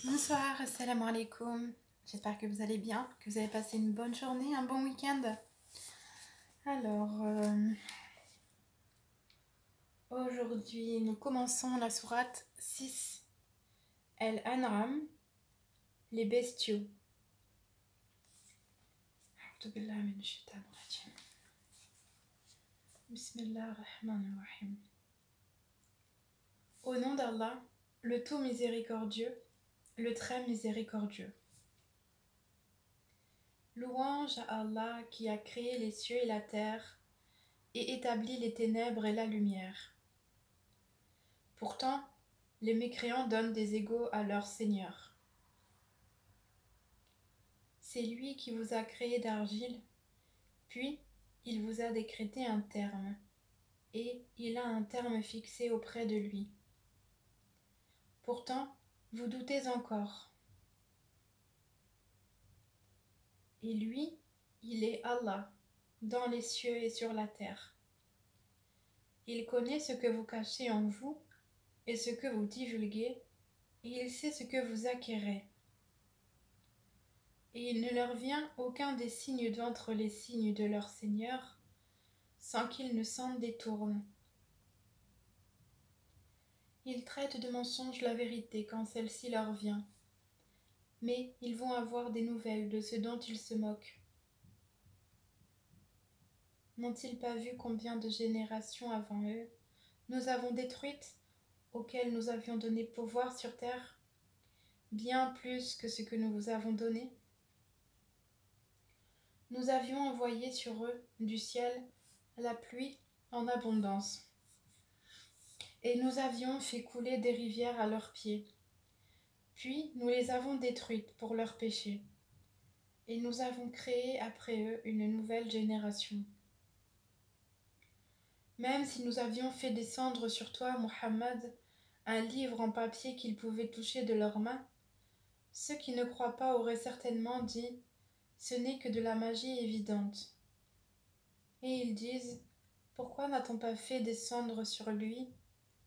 Bonsoir, assalamu alaikum. J'espère que vous allez bien, que vous avez passé une bonne journée, un bon week-end. Alors, aujourd'hui, nous commençons la sourate 6, Al-An'am, les bestiaux. A'udhu billahi minash shaitanir rajim. Bismillahir rahmanir rahim. Au nom d'Allah, le tout miséricordieux, le très miséricordieux. Louange à Allah qui a créé les cieux et la terre et établi les ténèbres et la lumière. Pourtant, les mécréants donnent des égaux à leur Seigneur. C'est lui qui vous a créé d'argile, puis il vous a décrété un terme, et il a un terme fixé auprès de lui. Pourtant, vous doutez encore. Et lui, il est Allah, dans les cieux et sur la terre. Il connaît ce que vous cachez en vous et ce que vous divulguez, et il sait ce que vous acquérez. Et il ne leur vient aucun des signes d'entre les signes de leur Seigneur, sans qu'ils ne s'en détournent. Ils traitent de mensonge la vérité quand celle-ci leur vient, mais ils vont avoir des nouvelles de ce dont ils se moquent. N'ont-ils pas vu combien de générations avant eux nous avons détruites, auxquelles nous avions donné pouvoir sur terre, bien plus que ce que nous vous avons donné? Nous avions envoyé sur eux du ciel la pluie en abondance, et nous avions fait couler des rivières à leurs pieds. Puis nous les avons détruites pour leurs péchés, et nous avons créé après eux une nouvelle génération. Même si nous avions fait descendre sur toi, Muhammad, un livre en papier qu'ils pouvaient toucher de leurs mains, ceux qui ne croient pas auraient certainement dit « ce n'est que de la magie évidente ». Et ils disent « pourquoi n'a-t-on pas fait descendre sur lui,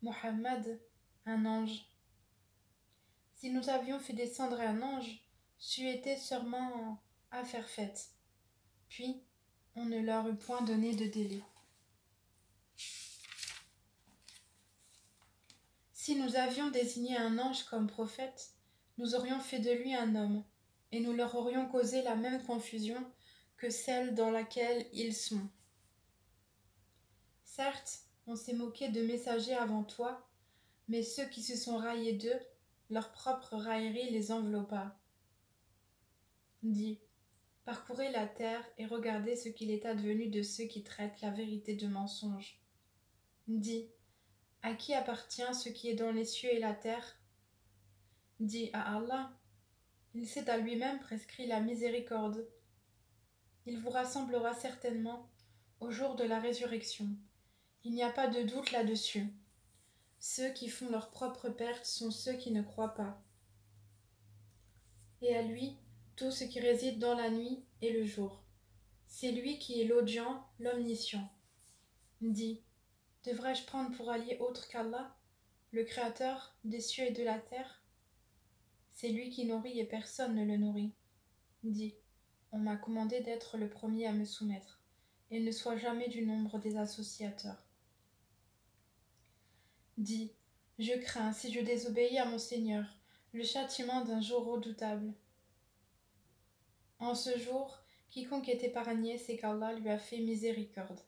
Muhammad, un ange ?» Si nous avions fait descendre un ange, c'eût été sûrement affaire faite. Puis, on ne leur eût point donné de délai. Si nous avions désigné un ange comme prophète, nous aurions fait de lui un homme, et nous leur aurions causé la même confusion que celle dans laquelle ils sont. Certes, on s'est moqué de messagers avant toi, mais ceux qui se sont raillés d'eux, leur propre raillerie les enveloppa. Dis, parcourez la terre et regardez ce qu'il est advenu de ceux qui traitent la vérité de mensonge. Dis, à qui appartient ce qui est dans les cieux et la terre? Dis à Allah, il s'est à lui-même prescrit la miséricorde. Il vous rassemblera certainement au jour de la résurrection. Il n'y a pas de doute là-dessus. Ceux qui font leur propre perte sont ceux qui ne croient pas. Et à lui, tout ce qui réside dans la nuit et le jour. C'est lui qui est l'audient, l'omniscient. Dis, devrais-je prendre pour allié autre qu'Allah, le Créateur des cieux et de la terre? C'est lui qui nourrit et personne ne le nourrit. Dis, on m'a commandé d'être le premier à me soumettre, et ne sois jamais du nombre des associateurs. Dis, je crains, si je désobéis à mon Seigneur, le châtiment d'un jour redoutable. En ce jour, quiconque est épargné, c'est qu'Allah lui a fait miséricorde.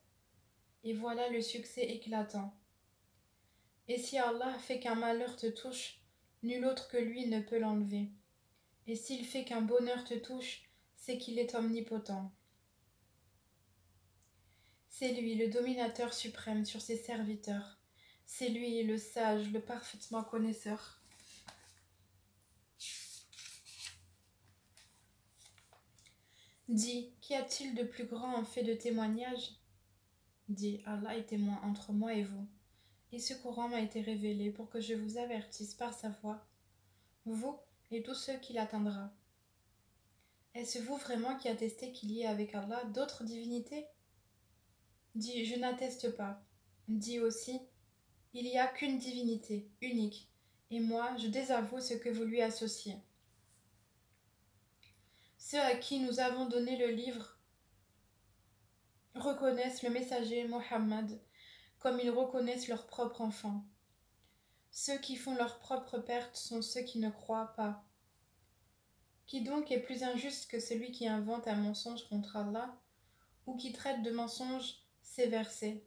Et voilà le succès éclatant. Et si Allah fait qu'un malheur te touche, nul autre que lui ne peut l'enlever. Et s'il fait qu'un bonheur te touche, c'est qu'il est omnipotent. C'est lui le dominateur suprême sur ses serviteurs. C'est lui le sage, le parfaitement connaisseur. Dis, qu'y a-t-il de plus grand en fait de témoignage? Dis, Allah est témoin entre moi et vous. Et ce Coran m'a été révélé pour que je vous avertisse par sa voix, vous et tous ceux qui l'atteindra. Est-ce vous vraiment qui attestez qu'il y ait avec Allah d'autres divinités? Dis, je n'atteste pas. Dis aussi, il n'y a qu'une divinité, unique, et moi, je désavoue ce que vous lui associez. Ceux à qui nous avons donné le livre reconnaissent le messager Mohammed comme ils reconnaissent leur propre enfant. Ceux qui font leur propre perte sont ceux qui ne croient pas. Qui donc est plus injuste que celui qui invente un mensonge contre Allah ou qui traite de mensonge ces versets?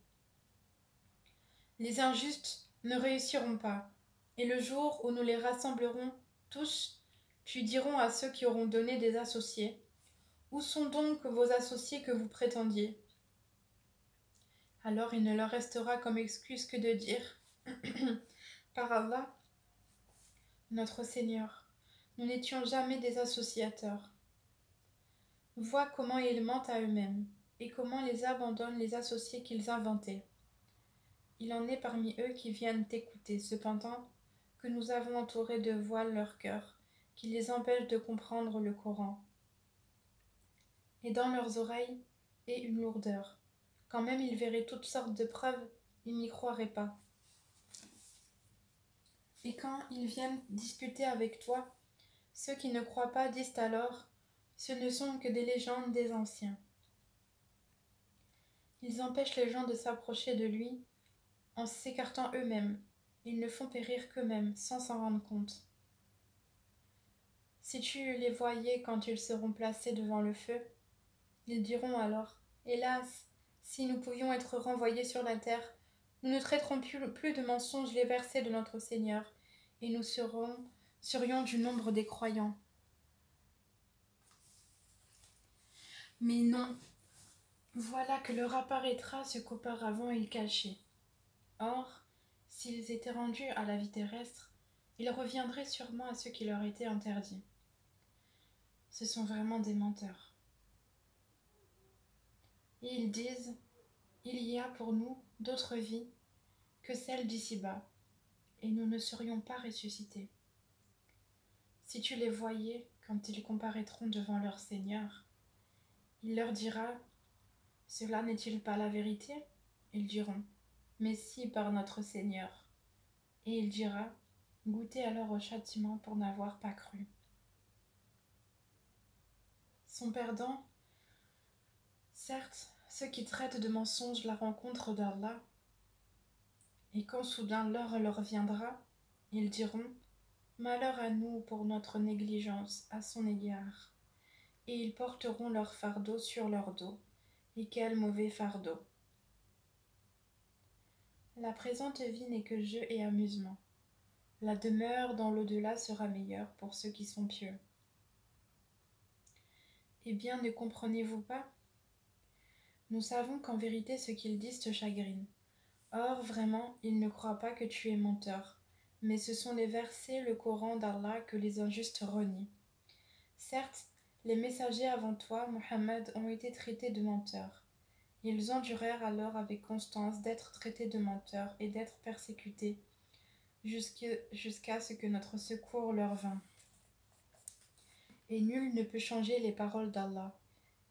Les injustes ne réussiront pas, et le jour où nous les rassemblerons tous, puis dirons à ceux qui auront donné des associés, où sont donc vos associés que vous prétendiez? Alors il ne leur restera comme excuse que de dire par Allah, notre Seigneur, nous n'étions jamais des associateurs. Vois comment ils mentent à eux-mêmes, et comment ils abandonnent les associés qu'ils inventaient. Il en est parmi eux qui viennent t'écouter, cependant que nous avons entouré de voiles leur cœur, qui les empêchent de comprendre le Coran. Et dans leurs oreilles est une lourdeur. Quand même ils verraient toutes sortes de preuves, ils n'y croiraient pas. Et quand ils viennent discuter avec toi, ceux qui ne croient pas disent alors, ce ne sont que des légendes des anciens. Ils empêchent les gens de s'approcher de lui en s'écartant eux-mêmes. Ils ne font périr qu'eux-mêmes, sans s'en rendre compte. Si tu les voyais quand ils seront placés devant le feu, ils diront alors, hélas, si nous pouvions être renvoyés sur la terre, nous ne traiterons plus de mensonges les versets de notre Seigneur, et nous serions du nombre des croyants. Mais non, voilà que leur apparaîtra ce qu'auparavant ils cachaient. Or, s'ils étaient rendus à la vie terrestre, ils reviendraient sûrement à ce qui leur était interdit. Ce sont vraiment des menteurs. Et ils disent, il y a pour nous d'autres vies que celles d'ici-bas, et nous ne serions pas ressuscités. Si tu les voyais quand ils comparaîtront devant leur Seigneur, il leur dira, cela n'est-il pas la vérité? Ils diront, mais si par notre Seigneur. Et il dira, goûtez alors au châtiment pour n'avoir pas cru. Sont perdants, certes, ceux qui traitent de mensonges la rencontre d'Allah, et quand soudain l'heure leur viendra, ils diront, malheur à nous pour notre négligence à son égard, et ils porteront leur fardeau sur leur dos, et quel mauvais fardeau. La présente vie n'est que jeu et amusement. La demeure dans l'au-delà sera meilleure pour ceux qui sont pieux. Eh bien, ne comprenez-vous pas? Nous savons qu'en vérité ce qu'ils disent te chagrine. Or, vraiment, ils ne croient pas que tu es menteur, mais ce sont les versets, le Coran d'Allah que les injustes renient. Certes, les messagers avant toi, Mohammed, ont été traités de menteurs. Ils endurèrent alors avec constance d'être traités de menteurs et d'être persécutés, jusqu'à ce que notre secours leur vînt. Et nul ne peut changer les paroles d'Allah,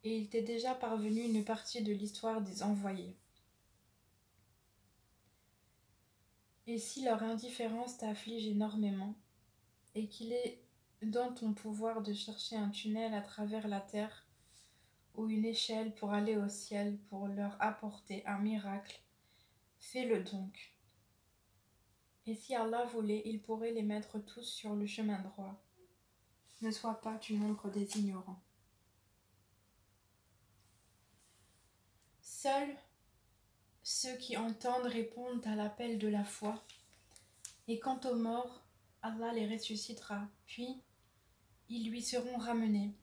et il t'est déjà parvenu une partie de l'histoire des envoyés. Et si leur indifférence t'afflige énormément, et qu'il est dans ton pouvoir de chercher un tunnel à travers la terre, ou une échelle pour aller au ciel pour leur apporter un miracle, fais-le donc. Et si Allah voulait, il pourrait les mettre tous sur le chemin droit. Ne sois pas du nombre des ignorants. Seuls ceux qui entendent répondent à l'appel de la foi, et quant aux morts, Allah les ressuscitera, puis ils lui seront ramenés.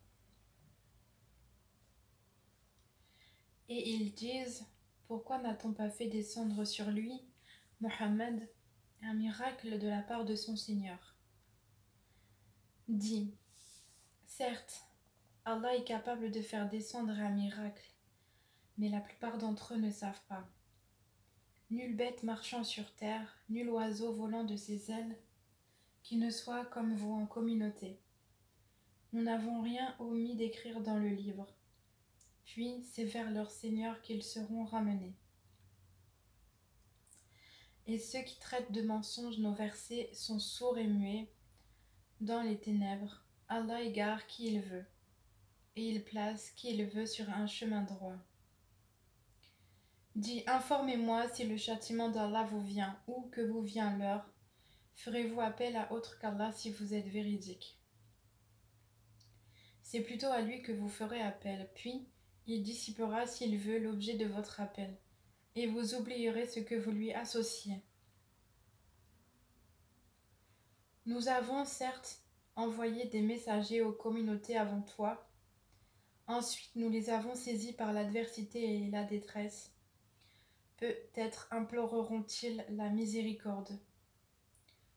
Et ils disent, pourquoi n'a-t-on pas fait descendre sur lui, Mohammed, un miracle de la part de son Seigneur? Dis, certes, Allah est capable de faire descendre un miracle, mais la plupart d'entre eux ne savent pas. Nulle bête marchant sur terre, nul oiseau volant de ses ailes, qui ne soit comme vous en communauté. Nous n'avons rien omis d'écrire dans le livre. Puis c'est vers leur Seigneur qu'ils seront ramenés. et ceux qui traitent de mensonges nos versets sont sourds et muets dans les ténèbres. Allah égare qui il veut, et il place qui il veut sur un chemin droit. Dis, informez-moi si le châtiment d'Allah vous vient ou que vous vient l'heure. Ferez-vous appel à autre qu'Allah si vous êtes véridique? C'est plutôt à lui que vous ferez appel, puis il dissipera s'il veut l'objet de votre appel, et vous oublierez ce que vous lui associez. Nous avons certes envoyé des messagers aux communautés avant toi, ensuite nous les avons saisis par l'adversité et la détresse. Peut-être imploreront-ils la miséricorde.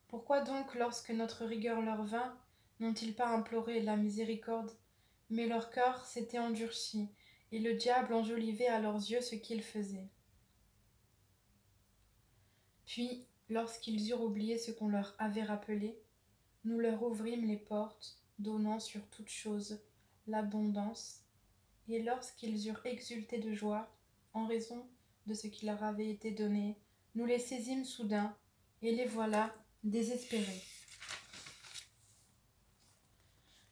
Pourquoi donc, lorsque notre rigueur leur vint, n'ont-ils pas imploré la miséricorde? Mais leur cœur s'était endurci, et le diable enjolivait à leurs yeux ce qu'ils faisaient. Puis, lorsqu'ils eurent oublié ce qu'on leur avait rappelé, nous leur ouvrîmes les portes, donnant sur toute chose l'abondance, et lorsqu'ils eurent exulté de joie, en raison de ce qui leur avait été donné, nous les saisîmes soudain, et les voilà désespérés.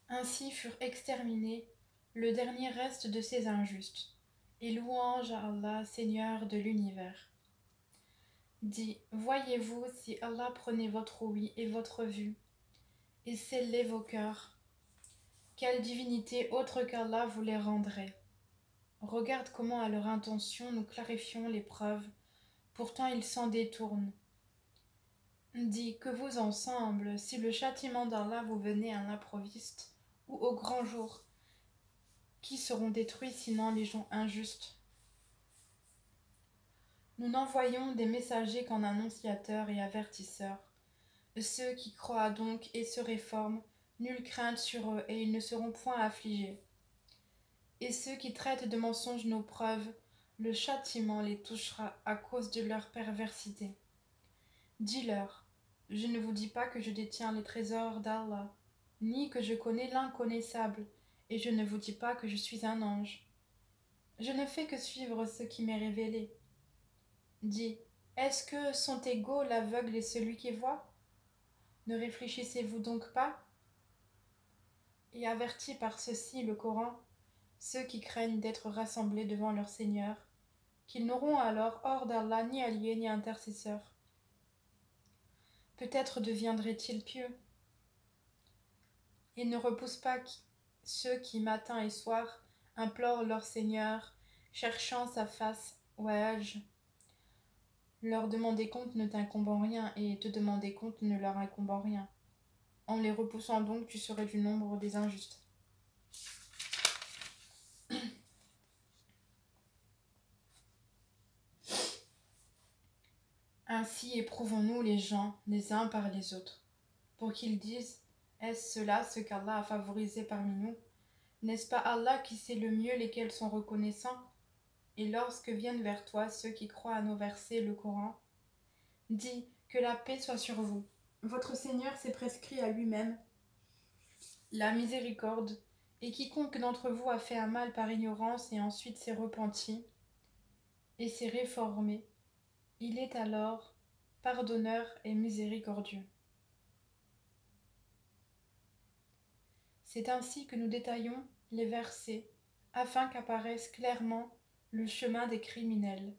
Ainsi furent exterminés le dernier reste de ces injustes, et louange à Allah, Seigneur de l'univers. Dis, voyez-vous si Allah prenait votre ouïe et votre vue, et scellait vos cœurs, quelle divinité autre qu'Allah vous les rendrait? Regarde comment à leur intention nous clarifions les preuves, pourtant ils s'en détournent. Dis, que vous ensemble, si le châtiment d'Allah vous venait à l'improviste, ou au grand jour, qui seront détruits sinon les gens injustes? Nous n'envoyons des messagers qu'en annonciateurs et avertisseurs. Ceux qui croient donc et se réforment, nulle crainte sur eux et ils ne seront point affligés. Et ceux qui traitent de mensonges nos preuves, le châtiment les touchera à cause de leur perversité. Dis-leur, je ne vous dis pas que je détiens les trésors d'Allah, ni que je connais l'inconnaissable, et je ne vous dis pas que je suis un ange. Je ne fais que suivre ce qui m'est révélé. Dis, est-ce que sont égaux l'aveugle et celui qui voit? Ne réfléchissez-vous donc pas? Et avertis par ceci le Coran, ceux qui craignent d'être rassemblés devant leur Seigneur, qu'ils n'auront alors hors d'Allah ni alliés ni intercesseurs. Peut-être deviendraient-ils pieux, et ne repoussent pas ceux qui, matin et soir, implorent leur Seigneur, cherchant sa face. Ouais-je, leur demander compte ne t'incombe en rien, et te demander compte ne leur incombe en rien. En les repoussant donc, tu serais du nombre des injustes. Ainsi éprouvons-nous les gens les uns par les autres, pour qu'ils disent, est-ce cela ce qu'Allah a favorisé parmi nous? N'est-ce pas Allah qui sait le mieux lesquels sont reconnaissants? Et lorsque viennent vers toi ceux qui croient à nos versets, le Coran, dis que la paix soit sur vous. Votre Seigneur s'est prescrit à lui-même la miséricorde, et quiconque d'entre vous a fait un mal par ignorance et ensuite s'est repenti et s'est réformé, il est alors pardonneur et miséricordieux. C'est ainsi que nous détaillons les versets, afin qu'apparaisse clairement le chemin des criminels.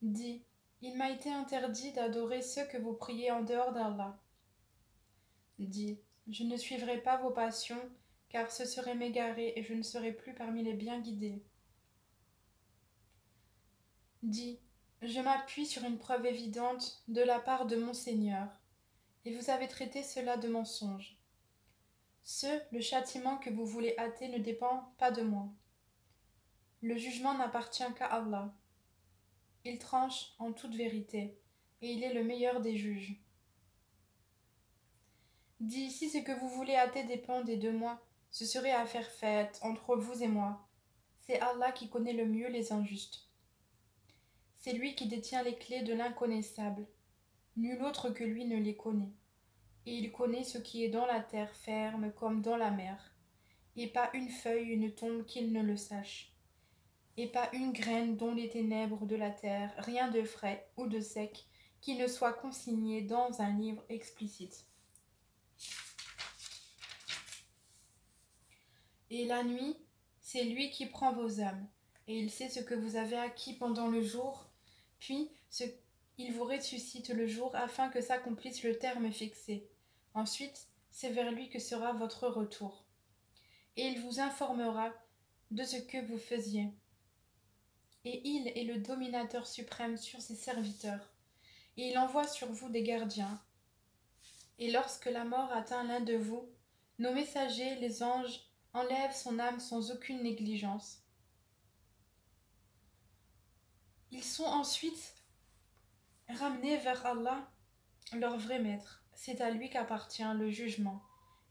Dis, il m'a été interdit d'adorer ceux que vous priez en dehors d'Allah. Dis, je ne suivrai pas vos passions, car ce serait m'égarer et je ne serai plus parmi les bien guidés. Dis, je m'appuie sur une preuve évidente de la part de mon Seigneur, et vous avez traité cela de mensonge. Le châtiment que vous voulez hâter ne dépend pas de moi. Le jugement n'appartient qu'à Allah. Il tranche en toute vérité, et il est le meilleur des juges. Dis, si ce que vous voulez hâter dépend des deux moi, ce serait affaire faite entre vous et moi. C'est Allah qui connaît le mieux les injustes. C'est lui qui détient les clés de l'inconnaissable. Nul autre que lui ne les connaît. Et il connaît ce qui est dans la terre ferme comme dans la mer. Et pas une feuille, une tombe qu'il ne le sache. et pas une graine dont les ténèbres de la terre, rien de frais ou de sec, qui ne soit consigné dans un livre explicite. Et la nuit, c'est lui qui prend vos âmes, et il sait ce que vous avez acquis pendant le jour, puis il vous ressuscite le jour afin que s'accomplisse le terme fixé. Ensuite, c'est vers lui que sera votre retour. Et il vous informera de ce que vous faisiez. Et il est le dominateur suprême sur ses serviteurs. Et il envoie sur vous des gardiens. Et lorsque la mort atteint l'un de vous, nos messagers, les anges, enlèvent son âme sans aucune négligence. Ils sont ensuite ramenés vers Allah, leur vrai maître. C'est à lui qu'appartient le jugement.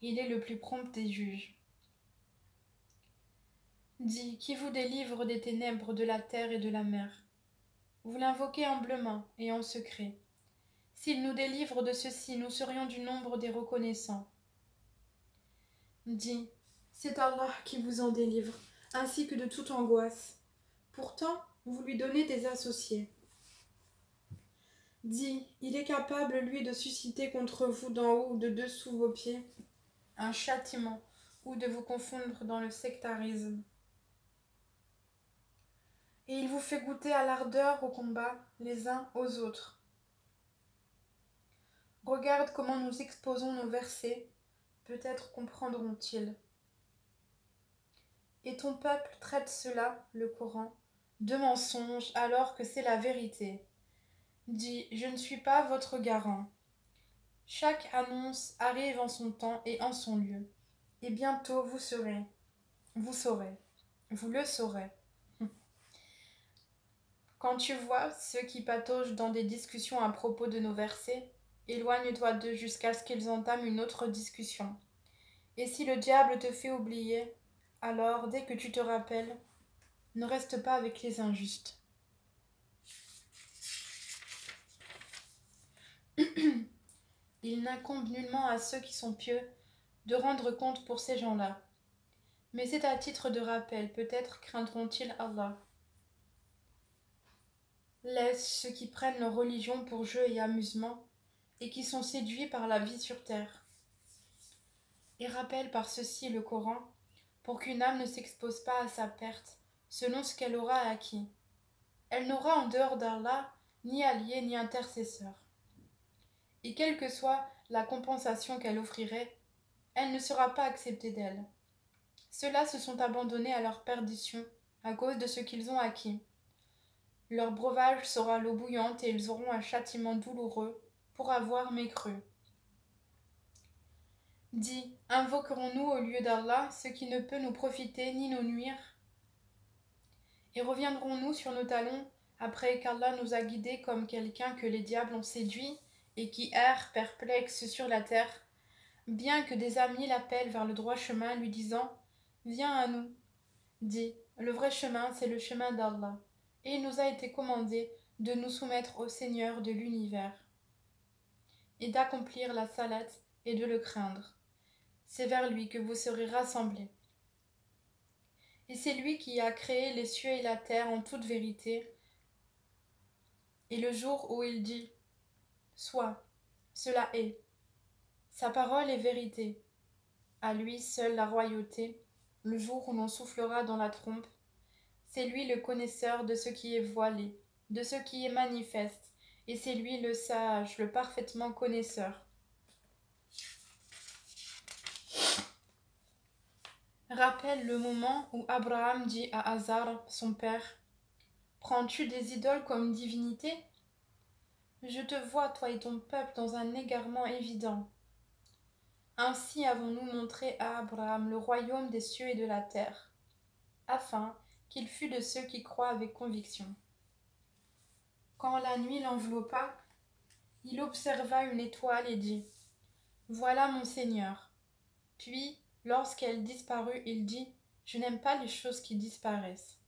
Il est le plus prompt des juges. Dis, qui vous délivre des ténèbres de la terre et de la mer. Vous l'invoquez humblement et en secret. S'il nous délivre de ceci, nous serions du nombre des reconnaissants. Dis, c'est Allah qui vous en délivre, ainsi que de toute angoisse. Pourtant, vous lui donnez des associés. Dis, il est capable, lui, de susciter contre vous d'en haut ou de dessous vos pieds un châtiment, ou de vous confondre dans le sectarisme. Et il vous fait goûter à l'ardeur au combat, les uns aux autres. Regarde comment nous exposons nos versets, peut-être comprendront-ils. Et ton peuple traite cela, le Coran, de mensonge alors que c'est la vérité. Dis, je ne suis pas votre garant. Chaque annonce arrive en son temps et en son lieu. Et bientôt vous saurez, vous le saurez. Quand tu vois ceux qui pataugent dans des discussions à propos de nos versets, éloigne-toi d'eux jusqu'à ce qu'ils entament une autre discussion. Et si le diable te fait oublier, alors, dès que tu te rappelles, ne reste pas avec les injustes. Il n'incombe nullement à ceux qui sont pieux de rendre compte pour ces gens-là. Mais c'est à titre de rappel, peut-être craindront-ils Allah. Laisse ceux qui prennent leur religion pour jeu et amusement, et qui sont séduits par la vie sur terre. Et rappelle par ceci le Coran, pour qu'une âme ne s'expose pas à sa perte, selon ce qu'elle aura acquis. Elle n'aura en dehors d'Allah ni allié ni intercesseur. Et quelle que soit la compensation qu'elle offrirait, elle ne sera pas acceptée d'elle. Ceux-là se sont abandonnés à leur perdition à cause de ce qu'ils ont acquis. Leur breuvage sera l'eau bouillante et ils auront un châtiment douloureux pour avoir mécru. Dis, invoquerons-nous au lieu d'Allah ce qui ne peut nous profiter ni nous nuire? Et reviendrons-nous sur nos talons après qu'Allah nous a guidés comme quelqu'un que les diables ont séduit et qui erre perplexe sur la terre, bien que des amis l'appellent vers le droit chemin, lui disant « Viens à nous ». Dis, le vrai chemin, c'est le chemin d'Allah, et il nous a été commandé de nous soumettre au Seigneur de l'univers, et d'accomplir la salate et de le craindre. C'est vers lui que vous serez rassemblés. Et c'est lui qui a créé les cieux et la terre en toute vérité, et le jour où il dit « Sois », cela est. Sa parole est vérité. À lui seul la royauté, le jour où l'on soufflera dans la trompe. C'est lui le connaisseur de ce qui est voilé, de ce qui est manifeste, et c'est lui le sage, le parfaitement connaisseur. Rappelle le moment où Abraham dit à Azar, son père, « Prends-tu des idoles comme divinité? Je te vois, toi et ton peuple, dans un égarement évident. » Ainsi avons-nous montré à Abraham le royaume des cieux et de la terre, afin qu'il fût de ceux qui croient avec conviction. Quand la nuit l'enveloppa, il observa une étoile et dit « Voilà mon Seigneur. » Puis, lorsqu'elle disparut, il dit « Je n'aime pas les choses qui disparaissent. »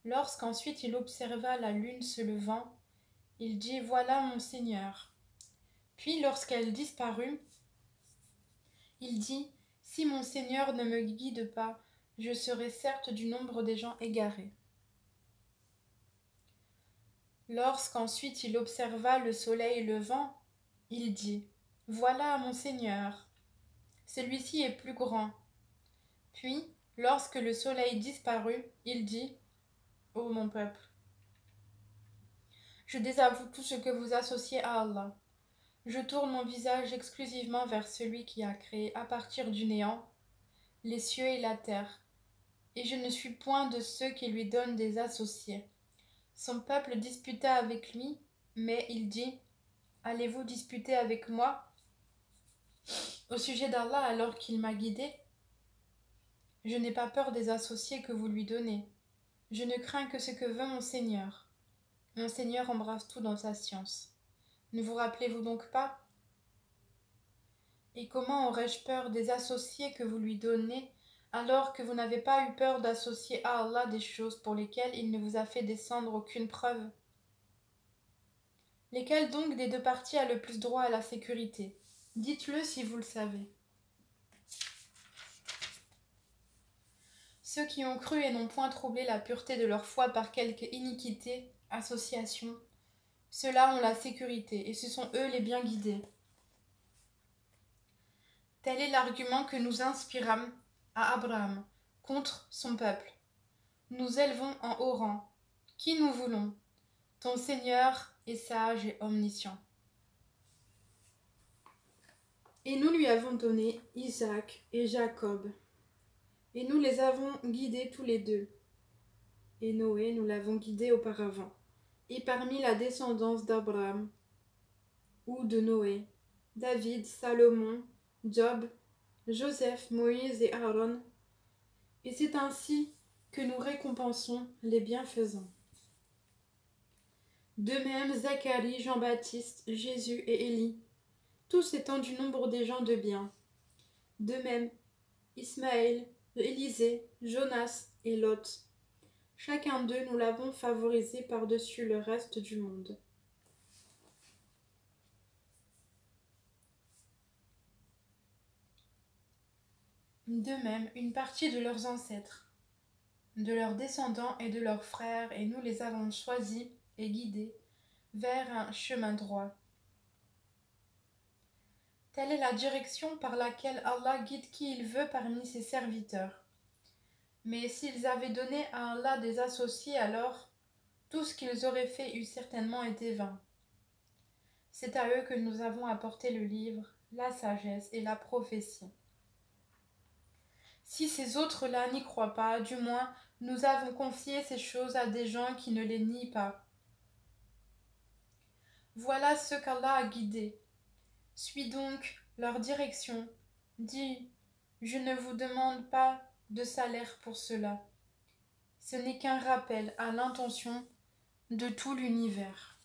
Lorsqu'ensuite il observa la lune se levant, il dit « Voilà mon Seigneur. » Puis, lorsqu'elle disparut, il dit « Si mon Seigneur ne me guide pas, je serai certes du nombre des gens égarés. » Lorsqu'ensuite il observa le soleil levant, il dit: Voilà mon Seigneur, celui-ci est plus grand. Puis, lorsque le soleil disparut, il dit: Ô mon peuple, je désavoue tout ce que vous associez à Allah. Je tourne mon visage exclusivement vers celui qui a créé à partir du néant les cieux et la terre, et je ne suis point de ceux qui lui donnent des associés. Son peuple disputa avec lui, mais il dit: Allez-vous disputer avec moi au sujet d'Allah alors qu'il m'a guidé? Je n'ai pas peur des associés que vous lui donnez. Je ne crains que ce que veut mon Seigneur. Mon Seigneur embrasse tout dans sa science. Ne vous rappelez-vous donc pas? Et comment aurais-je peur des associés que vous lui donnez, alors que vous n'avez pas eu peur d'associer à Allah des choses pour lesquelles il ne vous a fait descendre aucune preuve? Lesquels donc des deux parties a le plus droit à la sécurité? Dites-le si vous le savez. Ceux qui ont cru et n'ont point troublé la pureté de leur foi par quelque iniquité, association, ceux-là ont la sécurité, et ce sont eux les bien guidés. Tel est l'argument que nous inspirâmes à Abraham contre son peuple. Nous élevons en haut rang qui nous voulons. Ton Seigneur est sage et omniscient. Et nous lui avons donné Isaac et Jacob, et nous les avons guidés tous les deux. Et Noé, nous l'avons guidé auparavant. Et parmi la descendance d'Abraham, ou de Noé, David, Salomon, Job, Joseph, Moïse et Aaron. Et c'est ainsi que nous récompensons les bienfaisants. De même, Zacharie, Jean-Baptiste, Jésus et Élie, tous étant du nombre des gens de bien. De même, Ismaël, Élisée, Jonas et Lot. Chacun d'eux, nous l'avons favorisé par-dessus le reste du monde. De même, une partie de leurs ancêtres, de leurs descendants et de leurs frères, et nous les avons choisis et guidés vers un chemin droit. Telle est la direction par laquelle Allah guide qui il veut parmi ses serviteurs. Mais s'ils avaient donné à Allah des associés, alors tout ce qu'ils auraient fait eût certainement été vain. C'est à eux que nous avons apporté le livre, la sagesse et la prophétie. Si ces autres-là n'y croient pas, du moins nous avons confié ces choses à des gens qui ne les nient pas. Voilà ceux qu'Allah a guidés. Suis donc leur direction. Dis, je ne vous demande pas de salaire pour cela. Ce n'est qu'un rappel à l'intention de tout l'univers.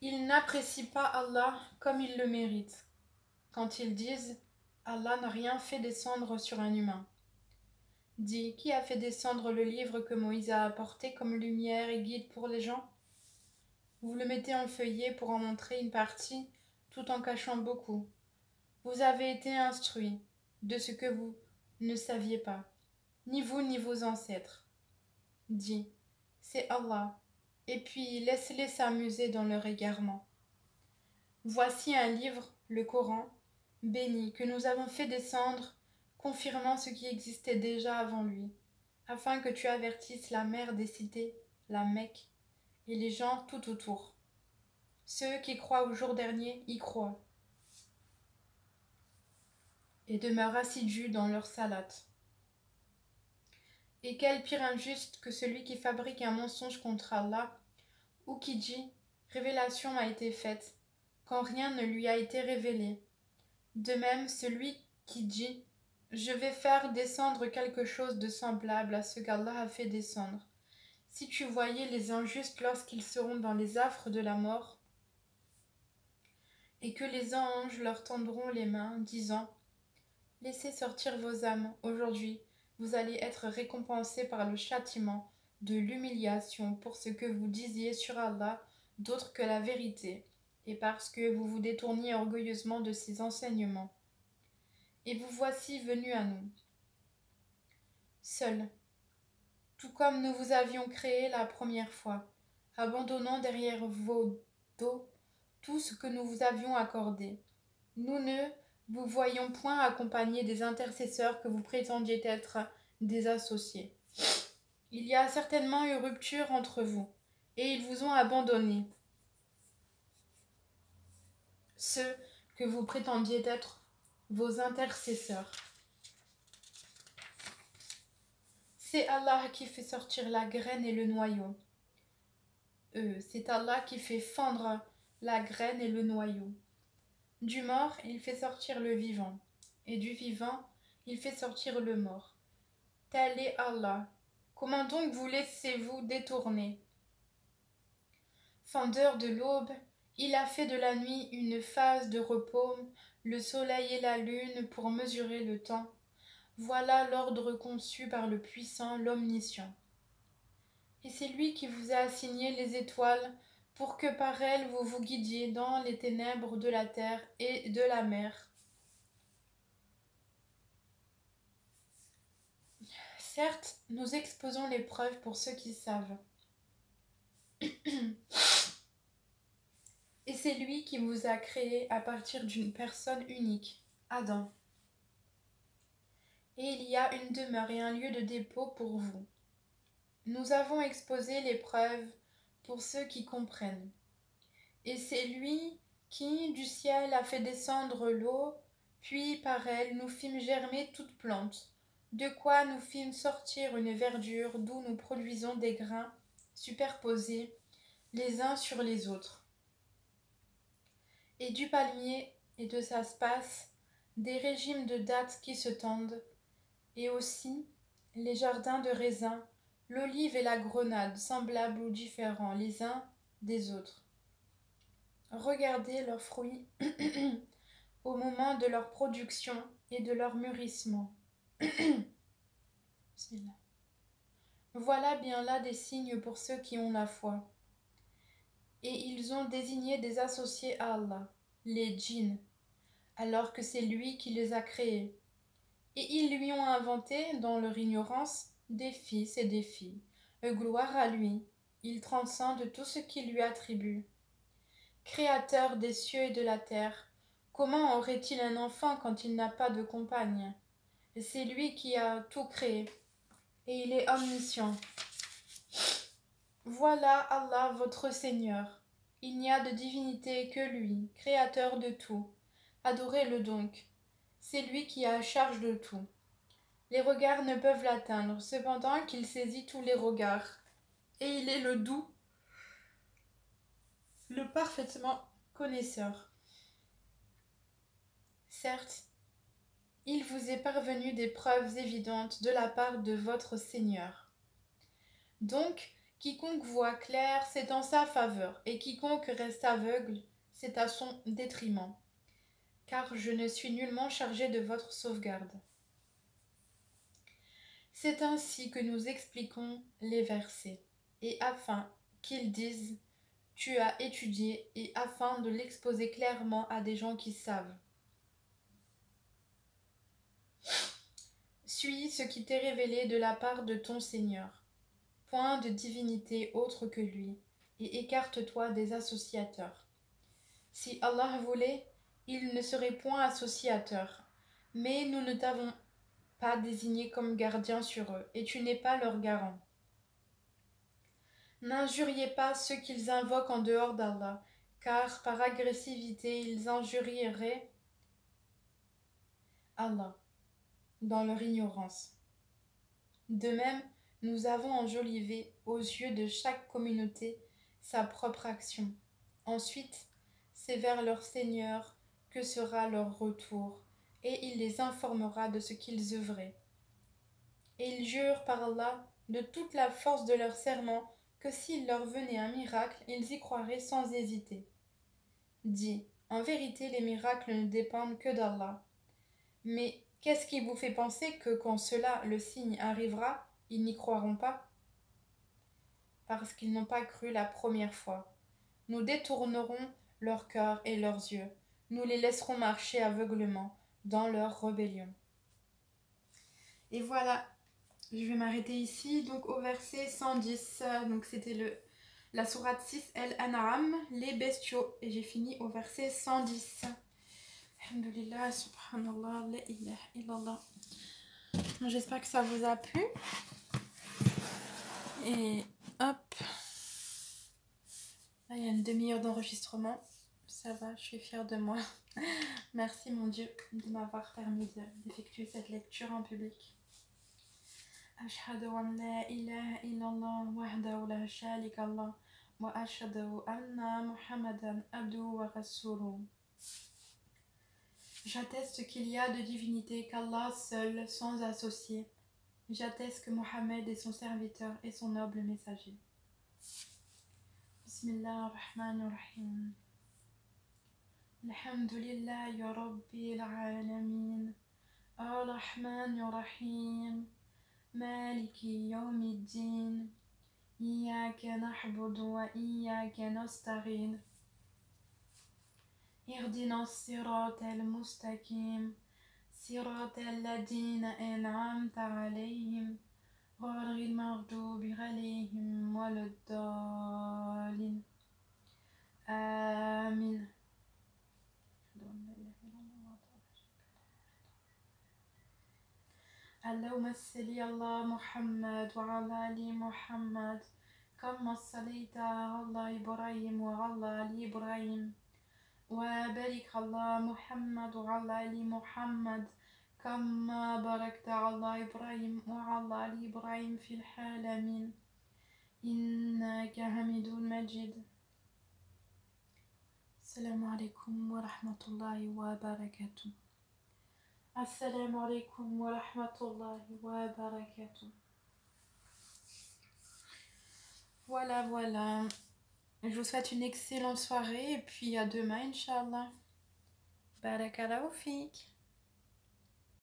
Ils n'apprécient pas Allah comme ils le méritent, quand ils disent « Allah n'a rien fait descendre sur un humain ». Dis, qui a fait descendre le livre que Moïse a apporté comme lumière et guide pour les gens? Vous le mettez en feuillet pour en montrer une partie, tout en cachant beaucoup. Vous avez été instruits de ce que vous ne saviez pas, ni vous ni vos ancêtres. Dis, c'est Allah, et puis laisse-les s'amuser dans leur égarement. Voici un livre, le Coran, béni, que nous avons fait descendre, confirmant ce qui existait déjà avant lui, afin que tu avertisses la mère des cités, la Mecque, et les gens tout autour. Ceux qui croient au jour dernier y croient, et demeurent assidus dans leur salate. Et quel pire injuste que celui qui fabrique un mensonge contre Allah, ou qui dit « Révélation a été faite », quand rien ne lui a été révélé. De même, celui qui dit « Je vais faire descendre quelque chose de semblable à ce qu'Allah a fait descendre. Si tu voyais les injustes lorsqu'ils seront dans les affres de la mort, et que les anges leur tendront les mains, disant « Laissez sortir vos âmes, aujourd'hui, vous allez être récompensés par le châtiment de l'humiliation pour ce que vous disiez sur Allah d'autre que la vérité, et parce que vous vous détourniez orgueilleusement de ses enseignements. Et vous voici venus à nous. Seuls, tout comme nous vous avions créé la première fois, abandonnant derrière vos dos tout ce que nous vous avions accordé. Nous ne vous voyons point accompagnés des intercesseurs que vous prétendiez être des associés. Il y a certainement eu rupture entre vous, et ils vous ont abandonné. Ceux que vous prétendiez être vos intercesseurs. C'est Allah qui fait sortir la graine et le noyau. C'est Allah qui fait fendre la graine et le noyau. Du mort, il fait sortir le vivant, et du vivant, il fait sortir le mort. Tel est Allah. Comment donc vous laissez-vous détourner? Fendeur de l'aube, il a fait de la nuit une phase de repos, le soleil et la lune pour mesurer le temps. Voilà l'ordre conçu par le puissant, l'omniscient. Et c'est lui qui vous a assigné les étoiles pour que par elles vous vous guidiez dans les ténèbres de la terre et de la mer. Certes, nous exposons les preuves pour ceux qui savent. Et c'est lui qui vous a créé à partir d'une personne unique, Adam. Et il y a une demeure et un lieu de dépôt pour vous. Nous avons exposé les preuves pour ceux qui comprennent. Et c'est lui qui, du ciel, a fait descendre l'eau, puis par elle nous fîmes germer toute plante, de quoi nous fîmes sortir une verdure d'où nous produisons des grains superposés les uns sur les autres. Et du palmier et de sa space, des régimes de dattes qui se tendent, et aussi les jardins de raisins, l'olive et la grenade, semblables ou différents les uns des autres. Regardez leurs fruits au moment de leur production et de leur mûrissement. Voilà bien là des signes pour ceux qui ont la foi. Et ils ont désigné des associés à Allah, les djinns, alors que c'est lui qui les a créés. Et ils lui ont inventé, dans leur ignorance, des fils et des filles. Gloire à lui, il transcende tout ce qui lui attribue. Créateur des cieux et de la terre, comment aurait-il un enfant quand il n'a pas de compagne? C'est lui qui a tout créé, et il est omniscient. Voilà Allah votre Seigneur. Il n'y a de divinité que lui, créateur de tout. Adorez-le donc. C'est lui qui a charge de tout. Les regards ne peuvent l'atteindre, cependant qu'il saisit tous les regards. Et il est le doux, le parfaitement connaisseur. Certes, il vous est parvenu des preuves évidentes de la part de votre Seigneur. Donc, quiconque voit clair, c'est en sa faveur, et quiconque reste aveugle, c'est à son détriment. Car je ne suis nullement chargé de votre sauvegarde. C'est ainsi que nous expliquons les versets, et afin qu'ils disent « Tu as étudié » et afin de l'exposer clairement à des gens qui savent. Suis ce qui t'est révélé de la part de ton Seigneur. Point de divinité autre que lui, et écarte-toi des associateurs. Si Allah voulait, il ne serait point associateur, mais nous ne t'avons pas désigné comme gardien sur eux, et tu n'es pas leur garant. N'injuriez pas ceux qu'ils invoquent en dehors d'Allah, car par agressivité ils injurieraient Allah dans leur ignorance. De même, nous avons enjolivé aux yeux de chaque communauté sa propre action. Ensuite, c'est vers leur Seigneur que sera leur retour, et il les informera de ce qu'ils œuvraient. Et ils jurent par Allah de toute la force de leur serment que s'il leur venait un miracle, ils y croiraient sans hésiter. Dis, en vérité, les miracles ne dépendent que d'Allah. Mais qu'est-ce qui vous fait penser que quand cela, le signe, arrivera, ils n'y croiront pas? Parce qu'ils n'ont pas cru la première fois. Nous détournerons leur cœur et leurs yeux. Nous les laisserons marcher aveuglement dans leur rébellion. Et voilà Je vais m'arrêter ici, donc au verset 110. Donc c'était la sourate 6, El-An'am, les bestiaux. Et j'ai fini au verset 110. Alhamdulillah, subhanallah, la ilaha illallah. J'espère que ça vous a plu. Et hop. Là, il y a une demi-heure d'enregistrement. Ça va, je suis fière de moi. Merci mon Dieu de m'avoir permis d'effectuer cette lecture en public. أشهد أن لا إله إلا الله وحده لا شريك له وأشهد أن محمدا عبده ورسوله. J'atteste qu'il y a de divinité qu'Allah seul, sans associé. J'atteste que Mohammed est son serviteur et son noble messager. Bismillah ar-Rahman ar-Rahim. Alhamdulillahi Rabbil Alamin. Ar-Rahman ar-Rahim. Maliki Yawmiddin. إياك نعبد وإياك نستعين اهدنا الصراط المستقيم صراط الذين أنعمت عليهم غير المغضوب عليهم ولا الضالين آمين. اللهم صل على محمد وعلى آل محمد كما صليت على إبراهيم وعلى آل إبراهيم وبارك على محمد وعلى آل محمد كما باركت على إبراهيم وعلى آل إبراهيم في العالمين إنك حميد مجيد. السلام عليكم ورحمة الله وبركاته. Assalamu alaikum wa rahmatullahi wa barakatuh. Voilà. Je vous souhaite une excellente soirée et puis à demain, Inch'Allah. Barakallahu fik.